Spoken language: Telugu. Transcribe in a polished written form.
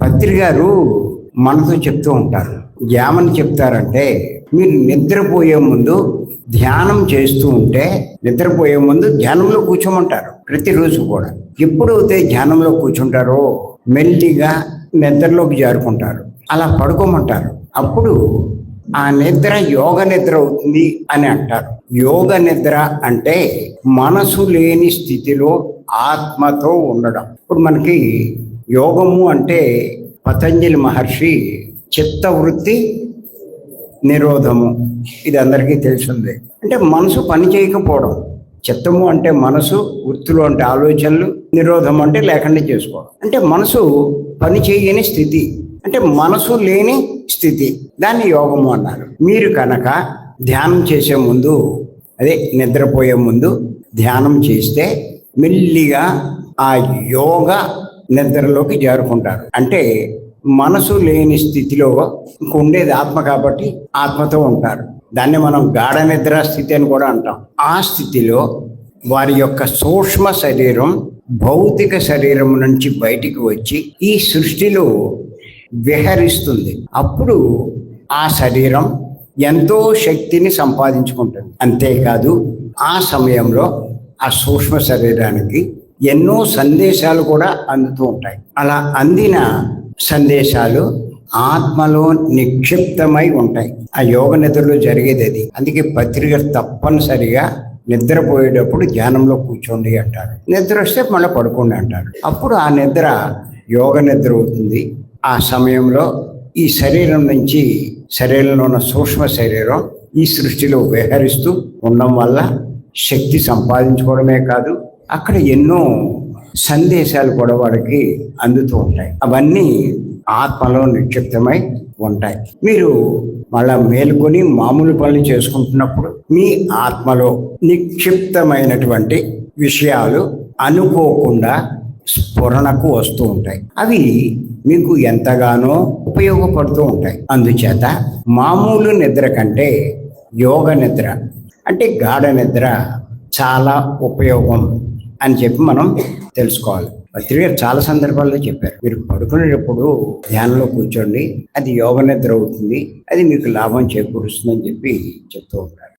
పత్రి గారు మనతో చెప్తూ ఉంటారు. ఏమని చెప్తారంటే, మీరు నిద్రపోయే ముందు ధ్యానం చేస్తూ ఉంటే, నిద్రపోయే ముందు ధ్యానంలో కూర్చోమంటారు ప్రతిరోజు కూడా. ఎప్పుడైతే ధ్యానంలో కూర్చుంటారో మెల్లిగా నిద్రలోకి జారుకుంటారు. అలా పడుకోమంటారు. అప్పుడు ఆ నిద్ర యోగ నిద్ర అవుతుంది అని అంటారు. యోగ నిద్ర అంటే మనసు లేని స్థితిలో ఆత్మతో ఉండడం. ఇప్పుడు మనకి యోగము అంటే పతంజలి మహర్షి చిత్తవృత్తి నిరోధము, ఇది అందరికీ తెలిసిందే. అంటే మనసు పని చేయకపోవడం. చిత్తము అంటే మనసు, వృత్తులు అంటే ఆలోచనలు, నిరోధం అంటే లేకుండా చేసుకోవడం. అంటే మనసు పని చేయని స్థితి, అంటే మనసు లేని స్థితి, దాన్ని యోగము అన్నారు. మీరు కనుక ధ్యానం చేసే ముందు, అదే నిద్రపోయే ముందు ధ్యానం చేస్తే మెల్లిగా ఆ యోగ నిద్రలోకి జారుకుంటారు. అంటే మనసు లేని స్థితిలో ఉండేది ఆత్మ కాబట్టి ఆత్మతో ఉంటారు. దాన్ని మనం గాఢ నిద్ర స్థితి అని కూడా అంటాం. ఆ స్థితిలో వారి యొక్క సూక్ష్మ శరీరం భౌతిక శరీరం నుంచి బయటికి వచ్చి ఈ సృష్టిలో విహరిస్తుంది. అప్పుడు ఆ శరీరం ఎంతో శక్తిని సంపాదించుకుంటుంది. అంతేకాదు ఆ సమయంలో ఆ సూక్ష్మ శరీరానికి ఎన్నో సందేశాలు కూడా అందుతూ ఉంటాయి. అలా అందిన సందేశాలు ఆత్మలో నిక్షిప్తమై ఉంటాయి. ఆ యోగ నిద్రలో జరిగేది అది. అందుకే పత్రిక తప్పనిసరిగా నిద్రపోయేటప్పుడు ధ్యానంలో కూర్చోండి అంటారు. నిద్ర వస్తే మళ్ళీ పడుకోండి అంటారు. అప్పుడు ఆ నిద్ర యోగ నిద్ర అవుతుంది. ఆ సమయంలో ఈ శరీరం నుంచి, శరీరంలో ఉన్న సూక్ష్మ శరీరం ఈ సృష్టిలో విహరిస్తూ ఉండడం వల్ల శక్తి సంపాదించుకోవడమే కాదు, అక్కడ ఎన్నో సందేశాలు కూడా వాడికి అందుతూ ఉంటాయి. అవన్నీ ఆత్మలో నిక్షిప్తమై ఉంటాయి. మీరు మళ్ళా మేలుకొని మామూలు పనులు చేసుకుంటున్నప్పుడు మీ ఆత్మలో నిక్షిప్తమైనటువంటి విషయాలు అనుకోకుండా స్ఫురణకు వస్తూ ఉంటాయి. అవి మీకు ఎంతగానో ఉపయోగపడుతూ ఉంటాయి. అందుచేత మామూలు నిద్ర కంటే యోగ నిద్ర అంటే గాఢ నిద్ర చాలా ఉపయోగం అని చెప్పి మనం తెలుసుకోవాలి. పత్రిక చాలా సందర్భాల్లో చెప్పారు, మీరు పడుకునేటప్పుడు ధ్యానంలో కూర్చోండి, అది యోగ నిద్ర అవుతుంది, అది మీకు లాభం చేకూరుస్తుందని చెప్పి చెప్తూ ఉంటారు.